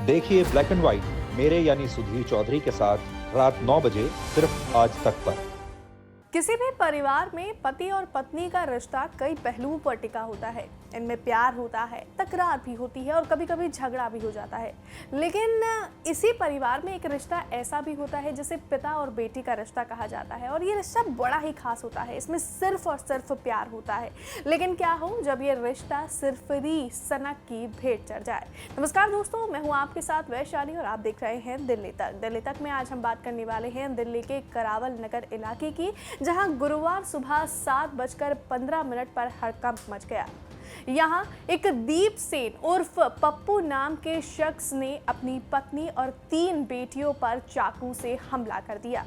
देखिए black and white मेरे यानी सुधीर चौधरी के साथ रात 9 बजे सिर्फ आज तक पर। किसी भी परिवार में पति और पत्नी का रिश्ता कई पहलुओं पर टिका होता है। इनमें प्यार होता है, तकरार भी होती है और कभी कभी झगड़ा भी हो जाता है। लेकिन इसी परिवार में एक रिश्ता ऐसा भी होता है जिसे पिता और बेटी का रिश्ता कहा जाता है और ये रिश्ता बड़ा ही खास होता है। इसमें सिर्फ और सिर्फ प्यार होता है। लेकिन क्या हो जब ये रिश्ता सिरफिरी सनक की भेंट चढ़ जाए। नमस्कार दोस्तों, मैं हूँ आपके साथ वैशाली और आप देख रहे हैं दिल्ली तक। दिल्ली तक में आज हम बात करने वाले हैं दिल्ली के करावल नगर इलाके की, जहां गुरुवार सुबह 7:15 पर हड़कंप मच गया। यहाँ एक दीप सेन उर्फ पप्पू नाम के शख्स ने अपनी पत्नी और 3 बेटियों पर चाकू से हमला कर दिया।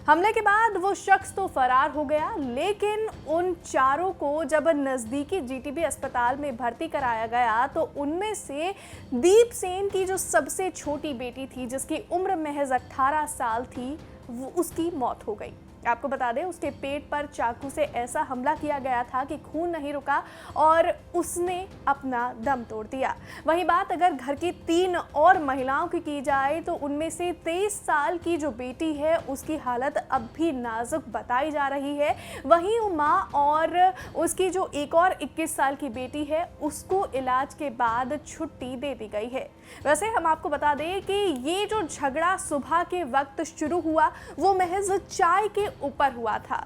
हमले के बाद वो शख्स तो फरार हो गया, लेकिन उन चारों को जब नजदीकी जीटीबी अस्पताल में भर्ती कराया गया तो उनमें से दीप सेन की जो सबसे छोटी बेटी थी, जिसकी उम्र महज 18 साल थी, उसकी मौत हो गई। आपको बता दें, उसके पेट पर चाकू से ऐसा हमला किया गया था कि खून नहीं रुका और उसने अपना दम तोड़ दिया। वहीं बात अगर घर की 3 और महिलाओं की जाए तो उनमें से 23 साल की जो बेटी है उसकी हालत अब भी नाजुक बताई जा रही है। वहीं माँ और उसकी जो एक और 21 साल की बेटी है उसको इलाज के बाद छुट्टी दे दी गई है। वैसे हम आपको बता दें कि ये जो झगड़ा सुबह के वक्त शुरू हुआ वो महज चाय के ऊपर हुआ था।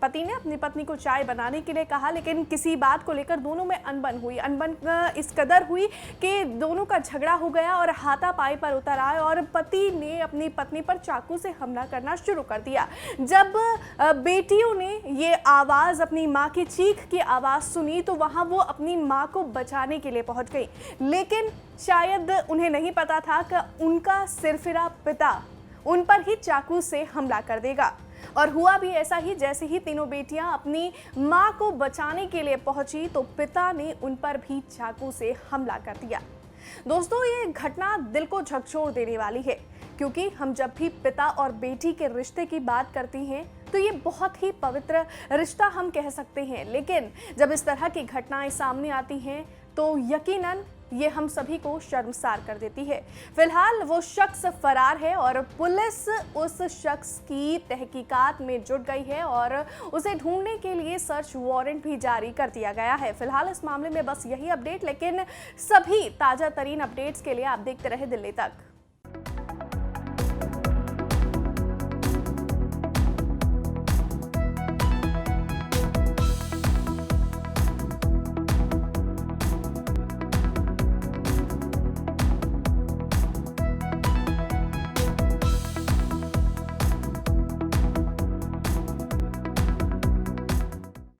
पति ने अपनी पत्नी को चाय बनाने के लिए कहा, लेकिन किसी बात को लेकर दोनों में अनबन हुई। अनबन इस कदर हुई कि दोनों का झगड़ा हो गया और हाथापाई पर उतर आए और पति ने अपनी पत्नी पर चाकू से हमला करना शुरू कर दिया। जब बेटियों ने ये आवाज़, अपनी माँ की चीख की आवाज़ सुनी तो वहाँ वो अपनी माँ को बचाने के लिए पहुँच गई, लेकिन शायद उन्हें नहीं पता था कि उनका सिरफिरा पिता उन पर ही चाकू से हमला कर देगा। और हुआ भी ऐसा ही। जैसे ही तीनों बेटियां अपनी मां को बचाने के लिए पहुंची तो पिता ने उन पर भी चाकू से हमला कर दिया। दोस्तों, ये घटना दिल को झकझोर देने वाली है, क्योंकि हम जब भी पिता और बेटी के रिश्ते की बात करते हैं तो ये बहुत ही पवित्र रिश्ता हम कह सकते हैं। लेकिन जब इस तरह की घटनाएं सामने आती हैं तो यकीनन ये हम सभी को शर्मसार कर देती है। फिलहाल वो शख्स फरार है और पुलिस उस शख्स की तहकीकात में जुट गई है और उसे ढूंढने के लिए सर्च वारंट भी जारी कर दिया गया है। फिलहाल इस मामले में बस यही अपडेट, लेकिन सभी ताजा तरीन अपडेट्स के लिए आप देखते रहे दिल्ली तक।